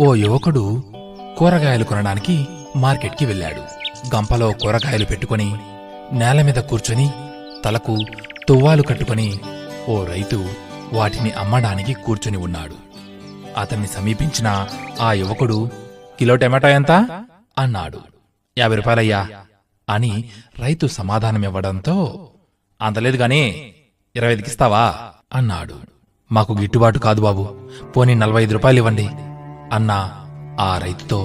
ఓ యువకుడు కూరగాయలు కొనడానికి మార్కెట్కి వెళ్ళాడు. గంపలో కూరగాయలు పెట్టుకుని నేలమీద కూర్చొని తలకు తువ్వాలు కట్టుకుని ఓ రైతు వాటిని అమ్మడానికి కూర్చొని ఉన్నాడు. అతన్ని సమీపించిన ఆ యువకుడు, కిలో టమాటో ఎంత అన్నాడు. 50 రూపాయలయ్యా అని రైతు సమాధానమివ్వడంతో, అంతలేదు గాని 25కి ఇస్తావా అన్నాడు. మాకు గిట్టుబాటు కాదు బాబు, పోనీ 45 రూపాయలు ఇవ్వండి అన్నా ఆ రైతుతో,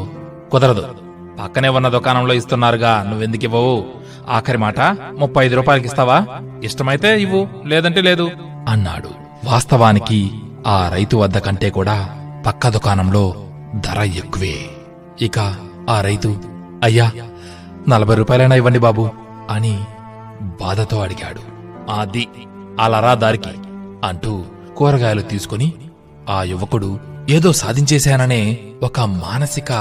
కుదరదు, పక్కనే ఉన్న దుకాణంలో ఇస్తున్నారుగా, నువ్వెందుకివ్వవు? ఆఖరి మాట 35 రూపాయలకి ఇస్తావా? ఇష్టమైతే ఇవ్వు, లేదంటే లేదు అన్నాడు. వాస్తవానికి ఆ రైతు వద్ద కంటే కూడా పక్క దుకాణంలో ధర ఎక్కువే. ఇక ఆ రైతు, అయ్యా 40 రూపాయలైనా ఇవ్వండి బాబు అని బాధతో అడిగాడు. అది అలరా దారికి అంటూ కూరగాయలు తీసుకుని ఆ యువకుడు ఏదో సాధించేశాననే ఒక మానసిక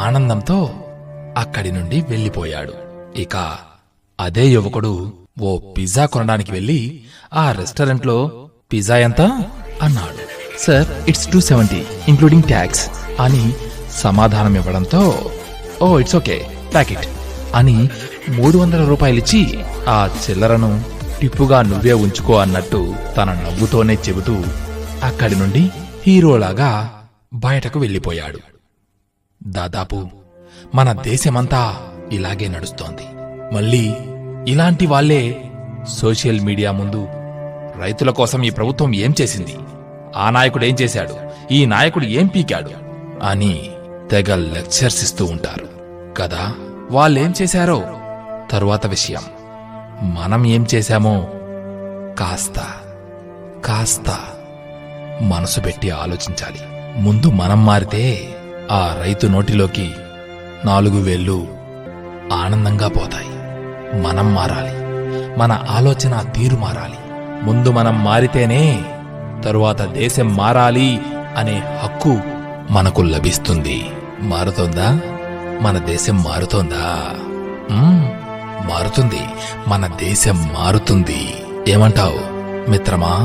ఆనందంతో అక్కడి నుండి వెళ్ళిపోయాడు. ఇక అదే యువకుడు ఓ పిజ్జా కొనడానికి వెళ్లి ఆ రెస్టారెంట్లో పిజ్జా ఎంత అన్నాడు. సార్, ఇట్స్ 270 ఇంక్లూడింగ్ ట్యాక్స్ అని సమాధానమివ్వడంతో, ఓ ఇట్స్ ఓకే, ప్యాకెట్ అని 300 రూపాయలిచ్చి ఆ చిల్లరను టిప్పుగా నువ్వే ఉంచుకో అన్నట్టు తన నవ్వుతోనే చెబుతూ అక్కడి నుండి హీరోలాగా బయటకు వెళ్ళిపోయాడు. దాదాపు మన దేశమంతా ఇలాగే నడుస్తోంది. మళ్ళీ ఇలాంటి వాళ్లే సోషల్ మీడియా ముందు రైతుల కోసం ఈ ప్రభుత్వం ఏం చేసింది, ఆ నాయకుడేం చేశాడు, ఈ నాయకుడు ఏం పీకాడు అని తెగ లెక్చర్స్ ఇస్తూ ఉంటారు కదా. వాళ్ళేం చేశారో తరువాత విషయం. మనం ఏం చేశామో కాస్త కాస్త మనసు పెట్టి ఆలోచించాలి. ముందు మనం మారితే ఆ రైతు నోటిలోకి 4 వేళ్ళు ఆనందంగా పోతాయి. మనం మారాలి, మన ఆలోచన తీరు మారాలి. ముందు మనం మారితేనే తరువాత దేశం మారాలి అనే హక్కు మనకు లభిస్తుంది. మారుతోందా మన దేశం? మారుతోందా? మారుతుంది, మన దేశం మారుతుంది. ఏమంటావు మిత్రమా?